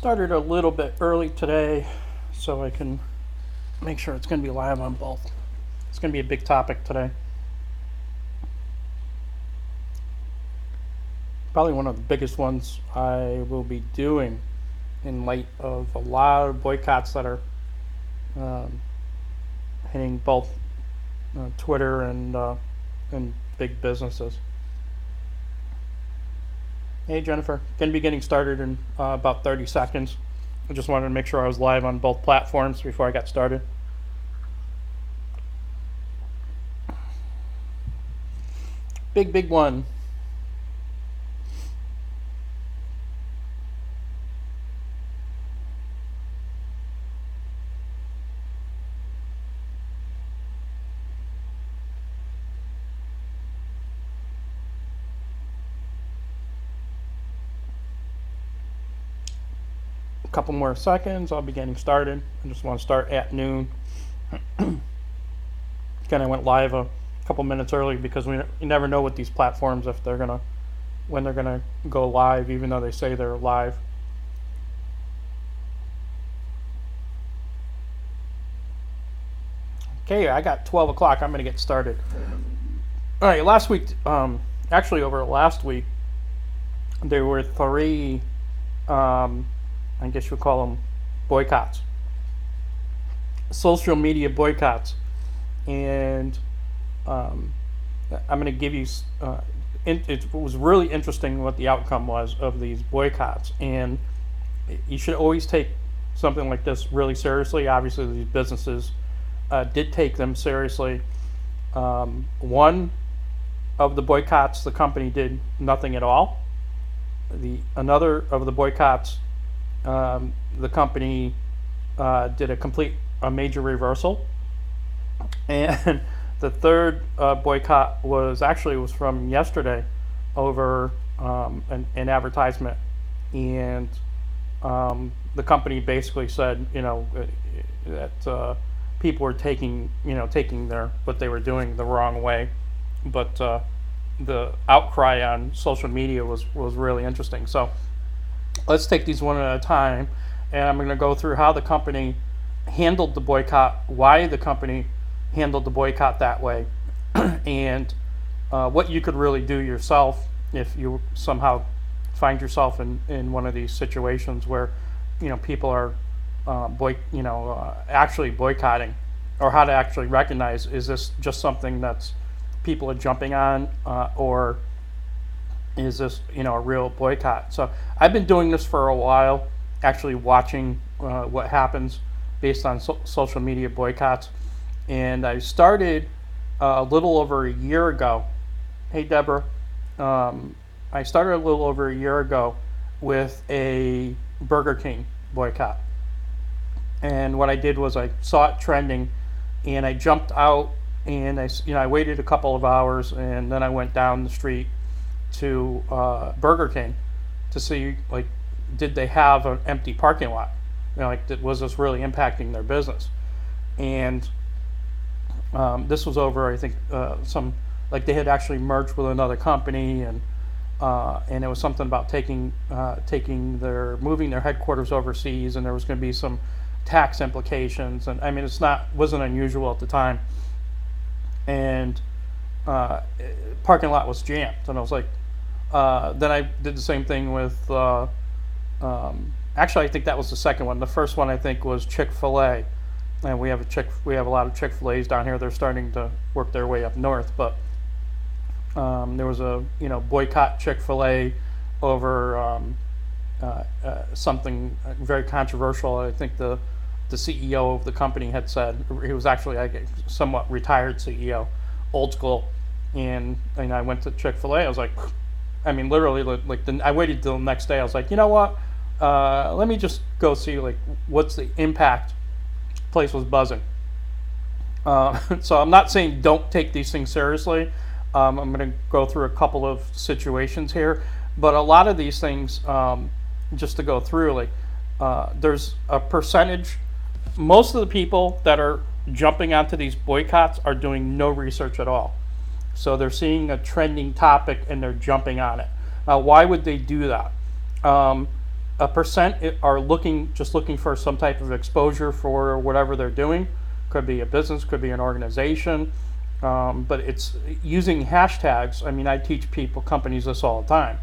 Started a little bit early today so I can make sure it's going to be live on both. It's going to be a big topic today. Probably one of the biggest ones I will be doing in light of a lot of boycotts that are um, hitting both Twitter and big businesses. Hey Jennifer, going to be getting started in about 30 seconds. I just wanted to make sure I was live on both platforms before I got started. Big one. A couple more seconds, I'll be getting started. I just want to start at noon. Again, I went live a couple minutes early because you never know with these platforms if when they're gonna go live, even though they say they're live. Okay, I got 12 o'clock. I'm gonna get started. All right, last week, actually over last week, there were three, I guess you would call them boycotts, social media boycotts, and I'm going to give you. It was really interesting what the outcome was of these boycotts, and you should always take something like this really seriously. Obviously, these businesses did take them seriously. One of the boycotts, the company did nothing at all. Another of the boycotts, the company did a major reversal, and the third boycott was from yesterday over an advertisement, and the company basically said, that people were taking what they were doing the wrong way, but the outcry on social media was really interesting. So let's take these one at a time, and I'm going to go through how the company handled the boycott, why the company handled the boycott that way, and what you could really do yourself if you somehow find yourself in one of these situations where people are actually boycotting, or how to actually recognize, is this just something that's people are jumping on, or is this a real boycott? So I've been doing this for a while, actually watching what happens based on social media boycotts, and I started a little over a year ago. Hey Deborah, I started a little over a year ago with a Burger King boycott, and what I did was I saw it trending, and I jumped out, and I waited a couple of hours, and then I went down the street to Burger King to see, did they have an empty parking lot? Was this really impacting their business? And this was over, I think, they had actually merged with another company, and it was something about moving their headquarters overseas, and there was going to be some tax implications, and I mean, wasn't unusual at the time, and parking lot was jammed, and I was like, then I did the same thing with, actually I think that was the second one. The first one I think was Chick-fil-A, and we have a lot of Chick-fil-A's down here. They're starting to work their way up north, but there was a boycott Chick-fil-A over something very controversial. I think the CEO of the company had said, he was actually a somewhat retired CEO, old school, and I went to Chick-fil-A. I was like, I mean, literally, I waited till the next day. I was like, you know what? Let me just go see what's the impact. Place was buzzing. So I'm not saying don't take these things seriously. I'm going to go through a couple of situations here, but a lot of these things, just to go through, there's a percentage. Most of the people that are jumping onto these boycotts are doing no research at all. So they're seeing a trending topic and they're jumping on it. Now, why would they do that? a percent are just looking for some type of exposure for whatever they're doing. Could be a business, could be an organization, but it's using hashtags. I mean, I teach companies this all the time.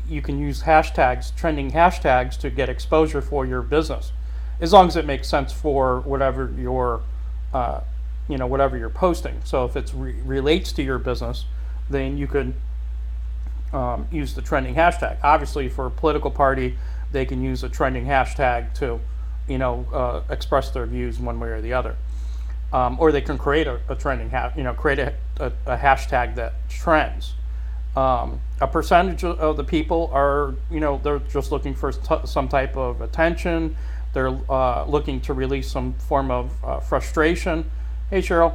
You can use hashtags, trending hashtags, to get exposure for your business, as long as it makes sense for whatever whatever you're posting. So if it relates to your business, then you could use the trending hashtag. Obviously, for a political party, they can use a trending hashtag to, express their views one way or the other. Or they can create a trending create a hashtag that trends. A percentage of the people are, they're just looking for some type of attention. They're looking to release some form of frustration. Hey, Cheryl.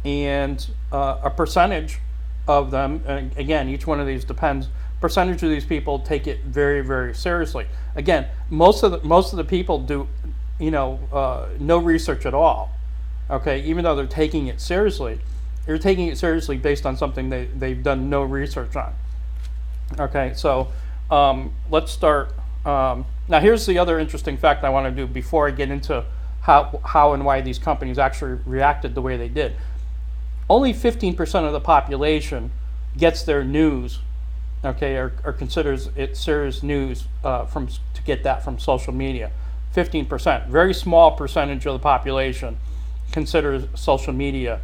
And a percentage of them, and again, each one of these depends. Percentage of these people take it very, very seriously. Again, most of the people do, no research at all. Okay, even though they're taking it seriously, they're taking it seriously based on something they've done no research on. Okay, so let's start. Now, here's the other interesting fact I want to do before I get into how and why these companies actually reacted the way they did. Only 15% of the population gets their news, okay, or considers it serious news to get that from social media. 15%, very small percentage of the population considers social media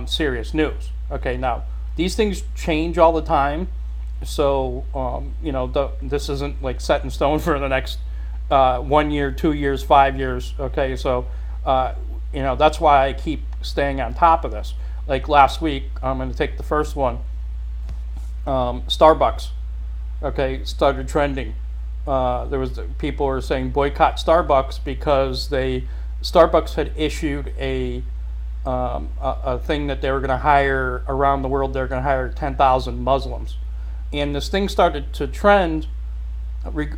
serious news. Okay, now these things change all the time, so this isn't like set in stone for the next 1 year, 2 years, 5 years. Okay, so that's why I keep staying on top of this. Like last week, I'm going to take the first one. Starbucks, okay, started trending. People were saying boycott Starbucks because Starbucks had issued a thing that they were going to hire around the world. They're going to hire 10,000 Muslims, and this thing started to trend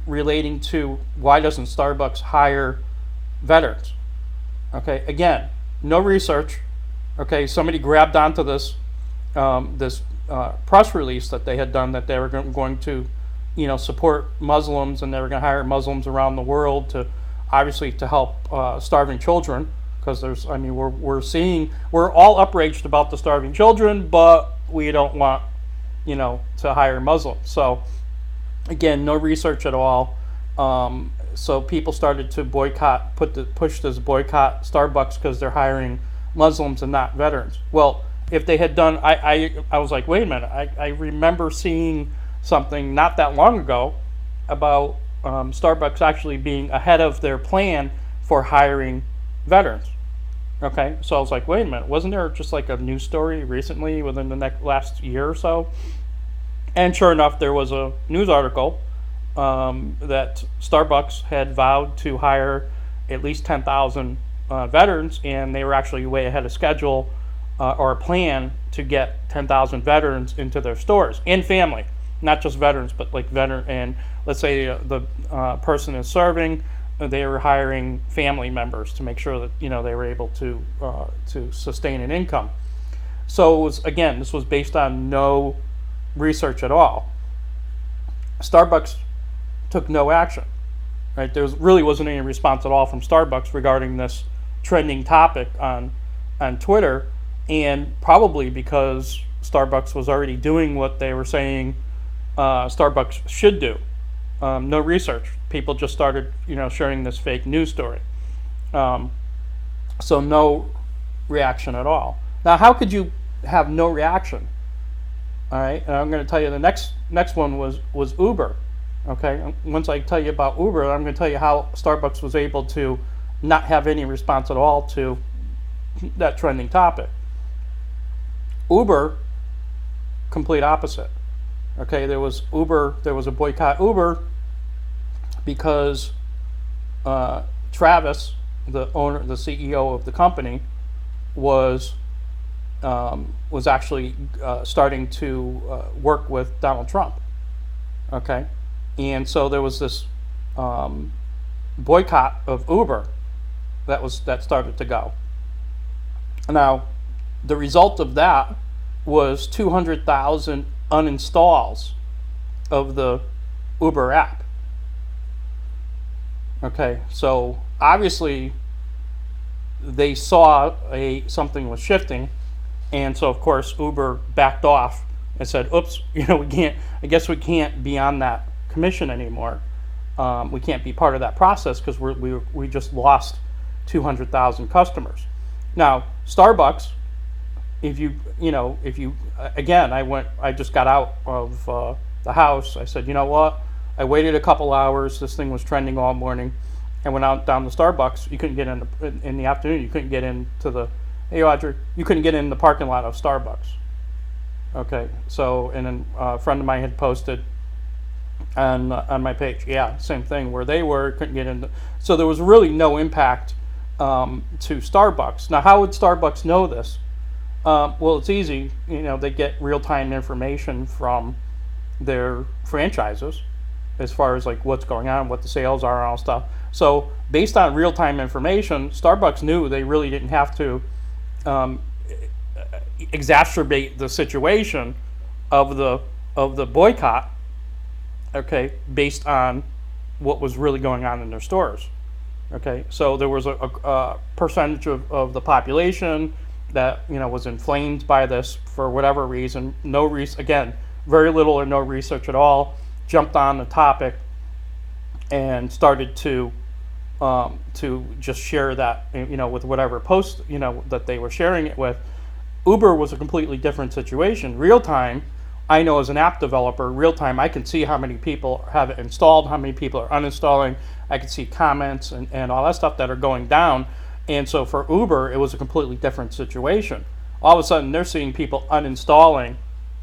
relating to why doesn't Starbucks hire veterans? Okay, again, no research. Okay, somebody grabbed onto this press release that they had done that they were going to, support Muslims, and they were going to hire Muslims around the world to help starving children, because we're all outraged about the starving children, but we don't want, to hire Muslims. So again, no research at all. So people started to push this boycott Starbucks because they're hiring Muslims and not veterans. Well, if they had done, I was like, wait a minute, I remember seeing something not that long ago about Starbucks actually being ahead of their plan for hiring veterans. Okay, so I was like, wait a minute, wasn't there just like a news story recently within the last year or so? And sure enough, there was a news article that Starbucks had vowed to hire at least 10,000 veterans, and they were actually way ahead of schedule or a plan to get 10,000 veterans into their stores and family, not just veterans, but like veteran. And let's say the person is serving, they were hiring family members to make sure that they were able to sustain an income. So this was based on no research at all. Starbucks took no action. Right? There really wasn't any response at all from Starbucks regarding this trending topic on Twitter, and probably because Starbucks was already doing what they were saying Starbucks should do. No research. People just started, sharing this fake news story. So no reaction at all. Now, how could you have no reaction? All right, and I'm going to tell you the next one was Uber. Okay, once I tell you about Uber, I'm going to tell you how Starbucks was able to not have any response at all to that trending topic. Uber, complete opposite. Okay, there was a boycott Uber because Travis, the CEO of the company, was actually starting to work with Donald Trump. Okay, and so there was this boycott of Uber that started to go. Now, the result of that was 200,000 uninstalls of the Uber app. Okay, so obviously they saw something was shifting, and so of course Uber backed off and said, "Oops, we can't. I guess we can't be on that commission anymore. We can't be part of that process because we just lost 200,000 customers." Now Starbucks, if you again, I just got out of the house. I said, you know what? I waited a couple hours. This thing was trending all morning. I went out down to Starbucks. You couldn't get in the afternoon. You couldn't get into the hey Audrey. You couldn't get in the parking lot of Starbucks. Okay, so and then a friend of mine had posted on my page. Yeah, same thing where they were couldn't get in. So there was really no impact to Starbucks. Now, how would Starbucks know this? Well, it's easy. They get real-time information from their franchises as far as like what's going on, what the sales are, and all stuff. So based on real-time information, Starbucks knew they really didn't have to exacerbate the situation of the boycott. Okay, based on what was really going on in their stores. Okay, so there was a percentage of the population that was inflamed by this for whatever reason. Again, very little or no research at all. Jumped on the topic and started to just share that with whatever post that they were sharing it with. Uber was a completely different situation. Real time, I know as an app developer, real time I can see how many people have it installed, how many people are uninstalling. I can see comments and all that stuff that are going down. And so for Uber, it was a completely different situation. All of a sudden, they're seeing people uninstalling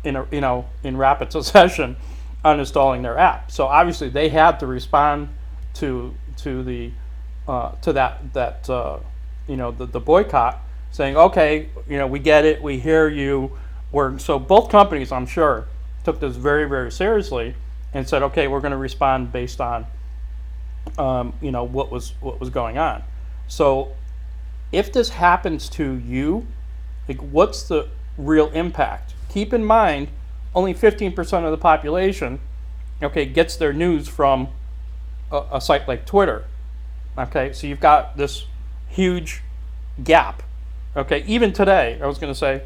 in rapid succession, uninstalling their app. So obviously, they had to respond to the boycott, saying, okay, we get it, we hear you. So both companies, I'm sure, took this very, very seriously and said, okay, we're going to respond based on what was going on. So if this happens to you, like, what's the real impact? Keep in mind, only 15% of the population, gets their news from a site like Twitter. Okay, so you've got this huge gap. Okay, even today, I was going to say,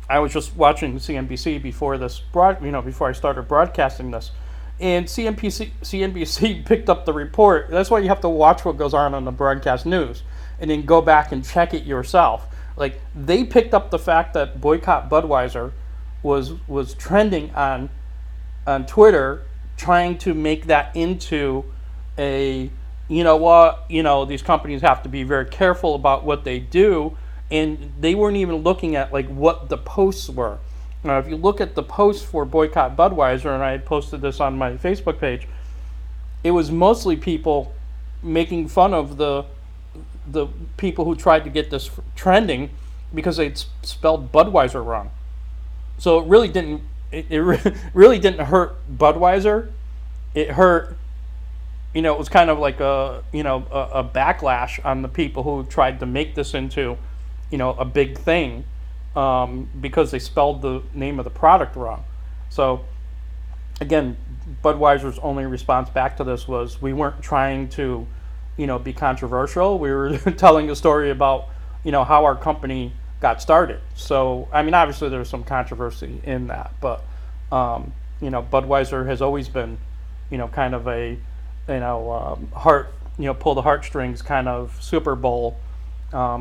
I was just watching CNBC before before I started broadcasting this, and CNBC picked up the report. That's why you have to watch what goes on the broadcast news, and then go back and check it yourself. Like, they picked up the fact that boycott Budweiser was trending on Twitter, trying to make that into a these companies have to be very careful about what they do, and they weren't even looking at like what the posts were. Now, if you look at the posts for boycott Budweiser, and I had posted this on my Facebook page, it was mostly people making fun of the people who tried to get this trending because they'd spelled Budweiser wrong. So it really didn't. It really didn't hurt Budweiser. It hurt. It was kind of like a backlash on the people who tried to make this into, a big thing, because they spelled the name of the product wrong. So, again, Budweiser's only response back to this was, we weren't trying to, be controversial. We were telling a story about, how our company got started. So, I mean, obviously there's some controversy in that, but, Budweiser has always been, kind of a, pull the heartstrings kind of Super Bowl,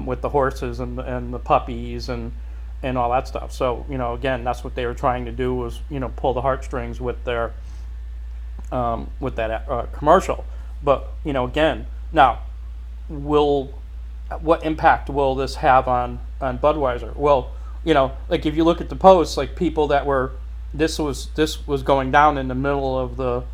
with the horses and the puppies and all that stuff. So, again, that's what they were trying to do, was, pull the heartstrings with their, with that commercial. But, again, now, what impact will this have on Budweiser? Well, like, if you look at the posts, like, people that were, this was going down in the middle of the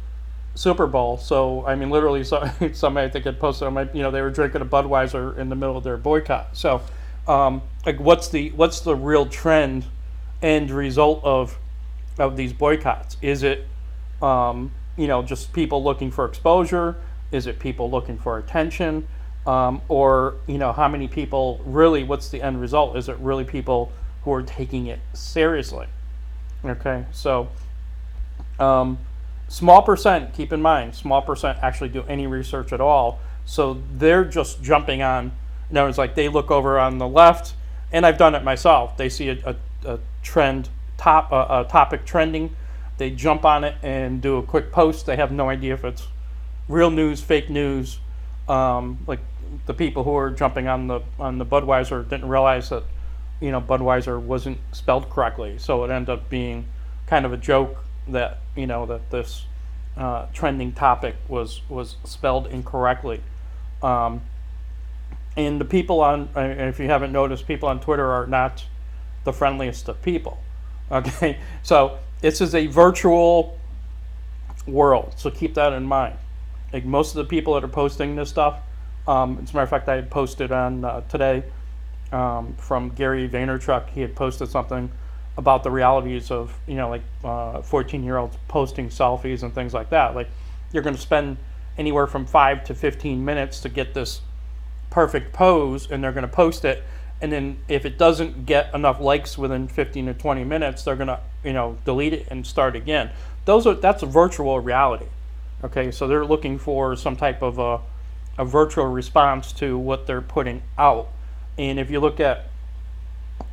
Super Bowl. So, I mean, literally, somebody I think had posted, they were drinking a Budweiser in the middle of their boycott. So, like, what's the real trend and result of these boycotts? Is it, just people looking for exposure? Is it people looking for attention? Or, how many people really, what's the end result? Is it really people who are taking it seriously? Okay, so, Small percent, keep in mind, small percent actually do any research at all. So they're just jumping on. It's like they look over on the left, and I've done it myself. They see a trend a topic trending, they jump on it and do a quick post. They have no idea if it's real news, fake news. Like the people who are jumping on the Budweiser didn't realize that Budweiser wasn't spelled correctly, so it ended up being kind of a joke that that this trending topic was spelled incorrectly. And the people if you haven't noticed, people on Twitter are not the friendliest of people. Okay, so this is a virtual world, so keep that in mind. Like most of the people that are posting this stuff, as a matter of fact, I had posted on today from Gary Vaynerchuk. He had posted something about the realities of 14-year-olds posting selfies and things like that. Like you're going to spend anywhere from 5 to 15 minutes to get this perfect pose, and they're going to post it, and then if it doesn't get enough likes within 15 to 20 minutes, they're going to delete it and start again. That's a virtual reality. Okay, so they're looking for some type of a virtual response to what they're putting out. And if you look at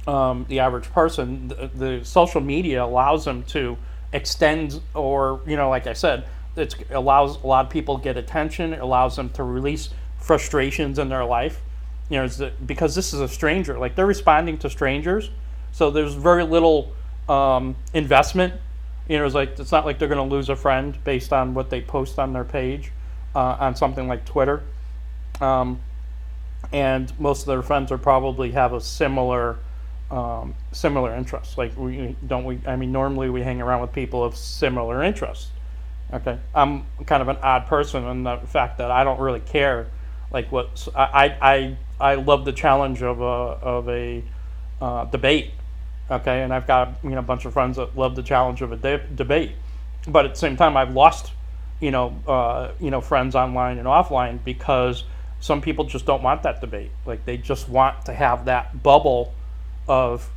the average person, the social media allows them to extend, or like I said, it allows a lot of people to get attention. It allows them to release frustrations in their life, because this is a stranger. Like they're responding to strangers, so there's very little investment. It's not like they're going to lose a friend based on what they post on their page on something like Twitter. And most of their friends are probably have a similar interests. Like normally we hang around with people of similar interests. Okay, I'm kind of an odd person in the fact that I don't really care. Like what I love the challenge of a debate. Okay, and I've got a bunch of friends that love the challenge of a debate. But at the same time, I've lost friends online and offline because some people just don't want that debate. Like they just want to have that bubble of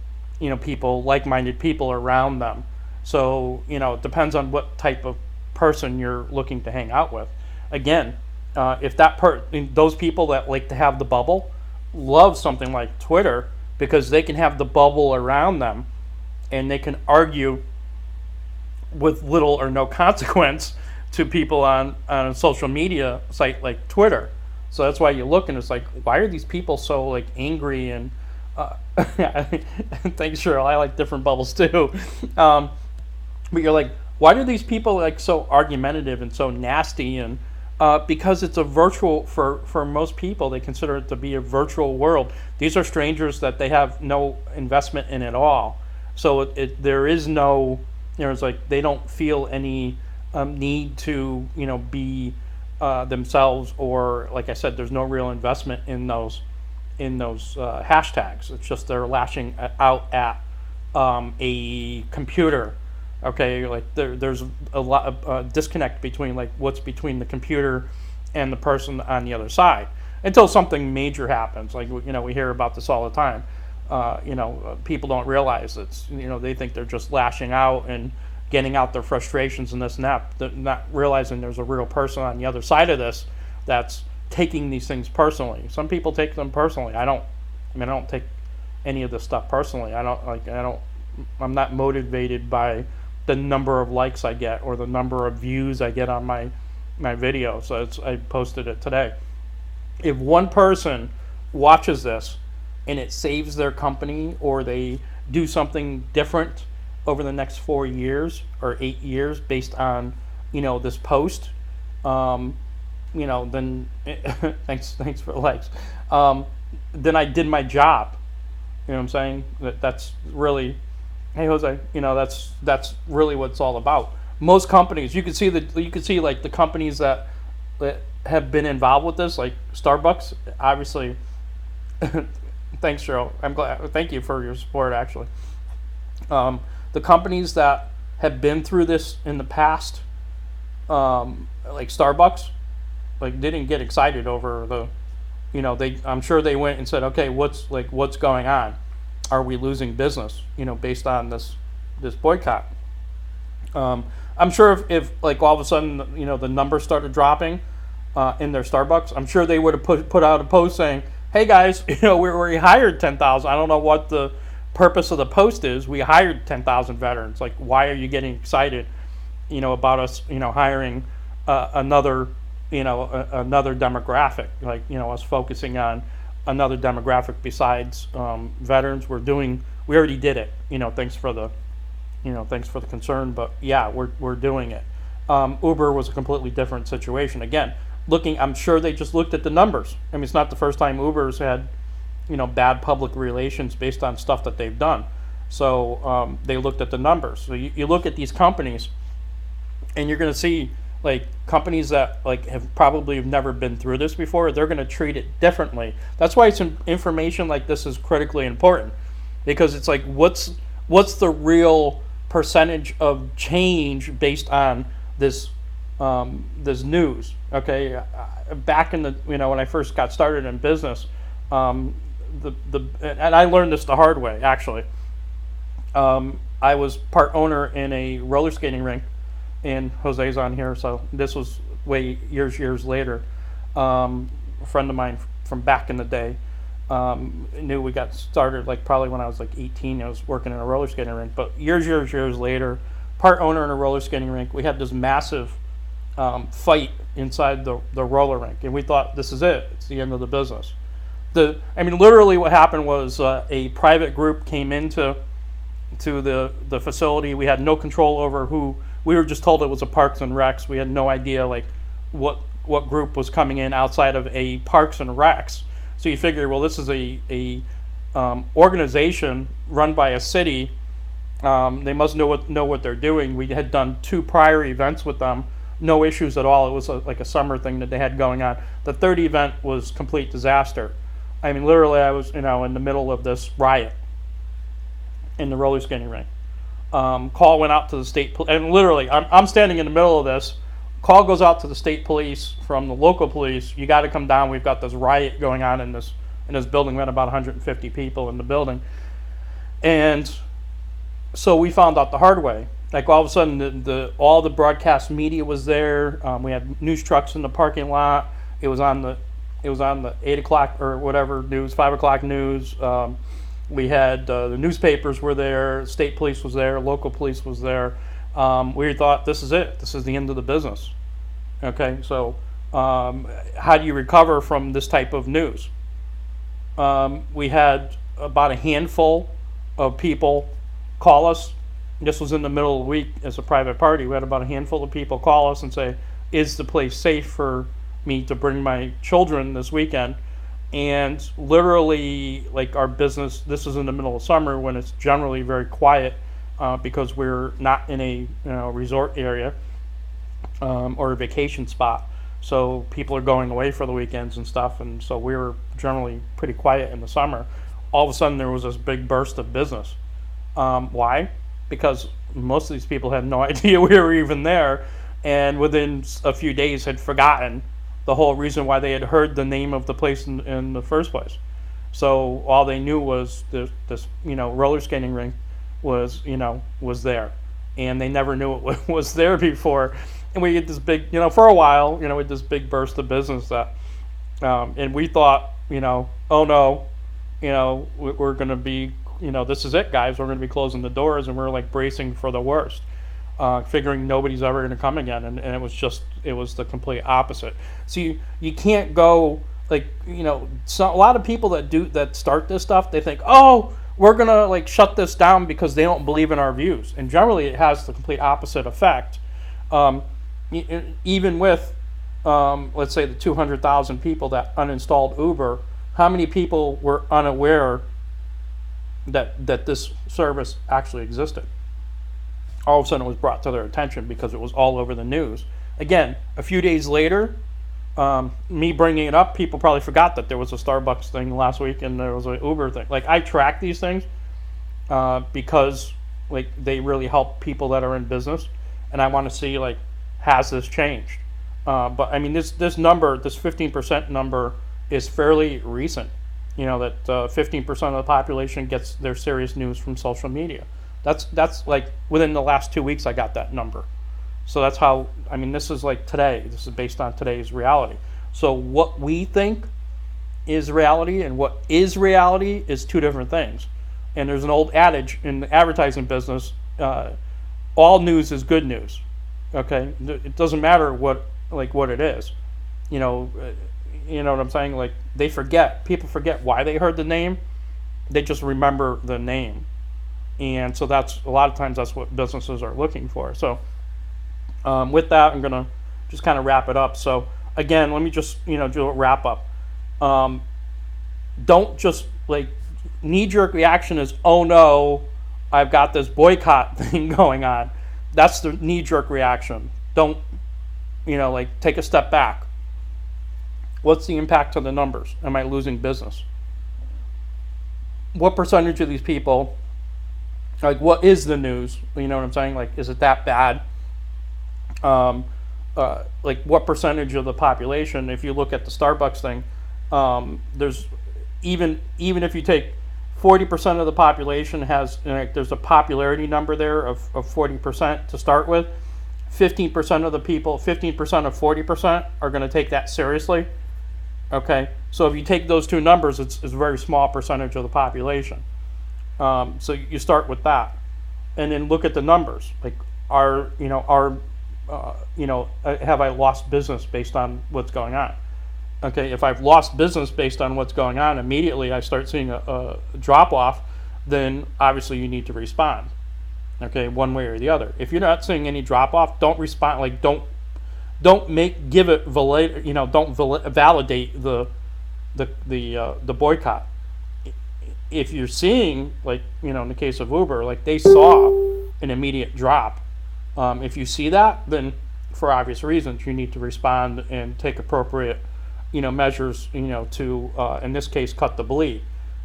people, like-minded people around them. So it depends on what type of person you're looking to hang out with. Again, if those people that like to have the bubble love something like Twitter, because they can have the bubble around them and they can argue with little or no consequence to people on a social media site like Twitter. So that's why you look and it's like, why are these people so like angry? And thanks, Cheryl. I like different bubbles too. But you're like, why do these people like so argumentative and so nasty? And because it's a virtual, for most people, they consider it to be a virtual world. These are strangers that they have no investment in at all. So there is no, it's like they don't feel any need to, be themselves, or like I said, there's no real investment in those hashtags. It's just they're lashing out at a computer. Okay, like there's a lot of disconnect between like what's between the computer and the person on the other side until something major happens. Like we hear about this all the time. People don't realize it's they think they're just lashing out and getting out their frustrations and this and that. They're not realizing there's a real person on the other side of this that's taking these things personally. Some people take them personally. I don't take any of this stuff personally. I'm not motivated by the number of likes I get or the number of views I get on my video. So I posted it today. If one person watches this and it saves their company, or they do something different over the next 4 years or 8 years based on this post, then thanks for the likes. Then I did my job. You know what I'm saying? That's really, hey Jose, that's really what it's all about. Most companies, you can see like the companies that have been involved with this, like Starbucks, obviously. Thanks, Cheryl. I'm glad. Thank you for your support. Actually, the companies that have been through this in the past, like Starbucks, like didn't get excited over the, I'm sure they went and said, okay, what's going on? Are we losing business? Based on this boycott. I'm sure if like all of a sudden the numbers started dropping in their Starbucks, I'm sure they would have put out a post saying, "Hey guys, we hired 10,000." I don't know what the purpose of the post is. We hired 10,000 veterans. Like, why are you getting excited, about us, hiring another, another demographic, like us focusing on another demographic besides veterans. We already did it. Thanks for the concern, but yeah, we're doing it. Uber was a completely different situation. Again, I'm sure they just looked at the numbers. I mean, it's not the first time Uber's had, bad public relations based on stuff that they've done. So they looked at the numbers. So you look at these companies, and you're going to see like companies that like have probably never been through this before. They're going to treat it differently. That's why information like this is critically important, because it's like what's the real percentage of change based on this this news. Okay, back in the when I first got started in business, and I learned this the hard way actually. I was part owner in a roller skating rink, and Jose's on here, so this was years later. A friend of mine from back in the day knew we got started like probably when I was like 18. I was working in a roller skating rink, but years later, part owner in a roller skating rink, we had this massive fight inside the roller rink, and we thought, this is it. It's the end of the business. Literally what happened was a private group came into the facility. We had no control over who. We were just told it was a Parks and Recs. We had no idea like what group was coming in outside of a Parks and Recs. So you figure, well, this is a organization run by a city. They must know what they're doing. We had done 2 prior events with them, no issues at all. It was like a summer thing that they had going on. The third event was complete disaster. I mean, literally, I was in the middle of this riot in the roller skating rink. Call went out to the state and literally, I'm standing in the middle of this. Call goes out to the state police from the local police. You got to come down. We've got this riot going on in this building. We had about 150 people in the building, and so we found out the hard way. Like all of a sudden, all the broadcast media was there. We had news trucks in the parking lot. It was on the 8 o'clock or whatever news, 5 o'clock news. We had the newspapers were there. State police was there. Local police was there. We thought, this is it. This is the end of the business. Okay, so how do you recover from this type of news? We had about a handful of people call us. This was in the middle of the week as a private party. We had about a handful of people call us and say, is the place safe for me to bring my children this weekend? And literally, like our business, this is in the middle of summer when it's generally very quiet because we're not in a resort area or a vacation spot. So people are going away for the weekends and stuff, and so we were generally pretty quiet in the summer. All of a sudden, there was this big burst of business. Why? Because most of these people had no idea we were even there, and within a few days had forgotten the whole reason why they had heard the name of the place in the first place. So all they knew was this roller skating rink was there, and they never knew it was there before. And we get this big, for a while, we had this big burst of business that, and we thought, oh no, we're going to be, this is it, guys. We're going to be closing the doors, and we're like bracing for the worst. Figuring nobody's ever going to come again, and it was the complete opposite. So you can't go like so a lot of people that start this stuff, they think, oh, we're gonna like shut this down because they don't believe in our views, and generally it has the complete opposite effect. Even with let's say the 200,000 people that uninstalled Uber, how many people were unaware that this service actually existed? All of a sudden it was brought to their attention because it was all over the news. Again, a few days later, me bringing it up, people probably forgot that there was a Starbucks thing last week and there was an Uber thing. Like, I track these things because like they really help people that are in business, and I want to see like, has this changed? But I mean, this number, this 15% number, is fairly recent. That 15% of the population gets their serious news from social media. That's like within the last 2 weeks I got that number. So that's how, I mean, this is like today. This is based on today's reality. So what we think is reality and what is reality is two different things. And there's an old adage in the advertising business, all news is good news. Okay? It doesn't matter what it is. You know, you know what I'm saying? Like, people forget why they heard the name. They just remember the name. And so that's, a lot of times that's what businesses are looking for. So with that, I'm going to just kind of wrap it up. So again, let me just, do a wrap up. Don't just, knee-jerk reaction is, oh no, I've got this boycott thing going on. That's the knee-jerk reaction. Don't, take a step back. What's the impact on the numbers? Am I losing business? What percentage of these people, what is the news? You know what I'm saying? Is it that bad? What percentage of the population, if you look at the Starbucks thing, there's even if you take 40% of the population has, there's a popularity number there of 40% to start with. 15% of the people, 15% of 40% are going to take that seriously. Okay, so if you take those two numbers, it's a very small percentage of the population. So you start with that, and then look at the numbers. Have I lost business based on what's going on? Okay, if I've lost business based on what's going on, immediately I start seeing a drop off, then obviously you need to respond. Okay, one way or the other. If you're not seeing any drop off, don't respond. Don't validate the boycott. If you're seeing, in the case of Uber, they saw an immediate drop. If you see that, then for obvious reasons you need to respond and take appropriate measures to in this case cut the bleed.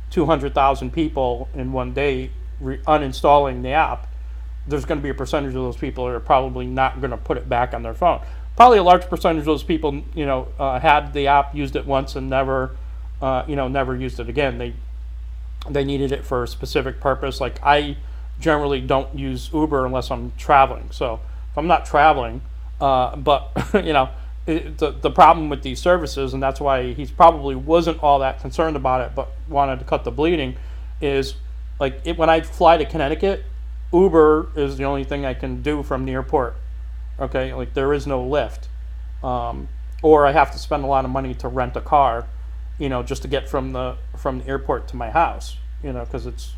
200,000 people in one day uninstalling the app. There's going to be a percentage of those people that are probably not going to put it back on their phone. Probably a large percentage of those people had the app, used it once, and never used it again. They needed it for a specific purpose. I generally don't use Uber unless I'm traveling. So if I'm not traveling, but the problem with these services, and that's why he probably wasn't all that concerned about it, but wanted to cut the bleeding, is when I fly to Connecticut, Uber is the only thing I can do from the airport. Okay, there is no Lyft, or I have to spend a lot of money to rent a car, just to get from the airport to my house, because it's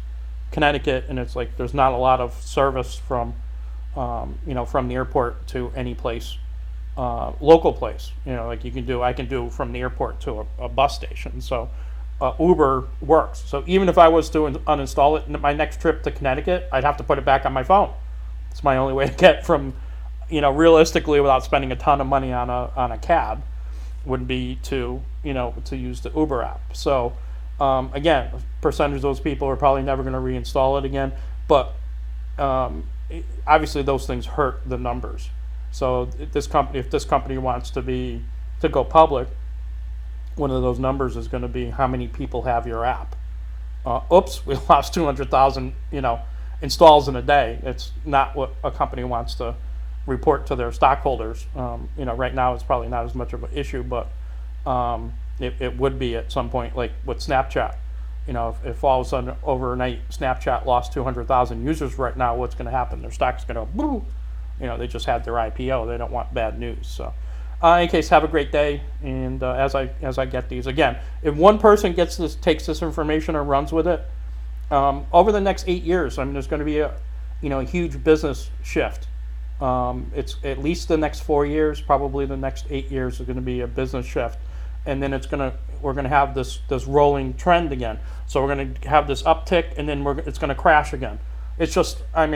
Connecticut and it's there's not a lot of service from the airport to any place, local place. I can do from the airport to a bus station. So Uber works. So even if I was to uninstall it, my next trip to Connecticut, I'd have to put it back on my phone. It's my only way to get from, realistically, without spending a ton of money on a cab, would be to use the Uber app. So again, a percentage of those people are probably never going to reinstall it again. But obviously, those things hurt the numbers. So if this company wants to go public, one of those numbers is going to be how many people have your app. Oops, we lost 200,000, installs in a day. It's not what a company wants to report to their stockholders. Right now it's probably not as much of an issue, but it would be at some point, like with Snapchat. If all of a sudden overnight Snapchat lost 200,000 users right now, what's going to happen? Their stock's going to boo. They just had their IPO. They don't want bad news. So. In any case, have a great day, and as I get these, again, if one person takes this information and runs with it, over the next 8 years, there's going to be a huge business shift. It's at least the next 4 years, probably the next 8 years is going to be a business shift, and then we're going to have this rolling trend again. So we're going to have this uptick, and then it's going to crash again. It's just, I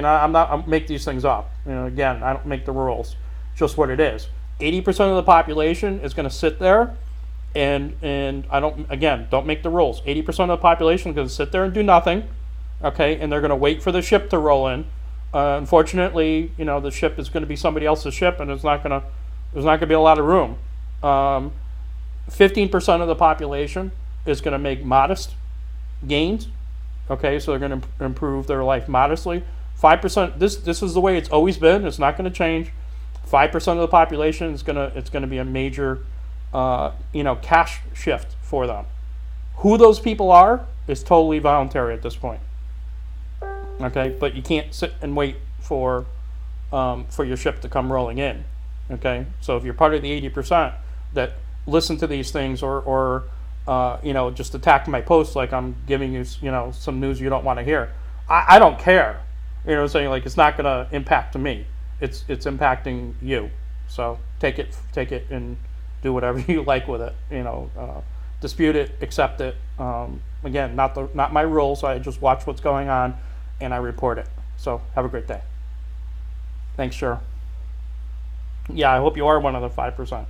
make these things up. Again, I don't make the rules. It's just what it is. 80% of the population is going to sit there, and don't make the rules. 80% of the population is going to sit there and do nothing, okay, and they're going to wait for the ship to roll in. Unfortunately, the ship is going to be somebody else's ship, and there's not going to be a lot of room. 15% of the population is going to make modest gains, okay, so they're going to improve their life modestly. 5%, this is the way it's always been. It's not going to change. 5% of the population is it's gonna be a major, cash shift for them. Who those people are is totally voluntary at this point. Okay, but you can't sit and wait for your ship to come rolling in. Okay, so if you're part of the 80% that listen to these things, or just attack my posts like I'm giving you, some news you don't want to hear, I don't care. You know what I'm saying? Like, it's not going to impact me. It's impacting you. So take it and do whatever you like with it. Dispute it, accept it. Again, not my rules. I just watch what's going on and I report it. So have a great day. Thanks, sure. Yeah, I hope you are one of the 5%.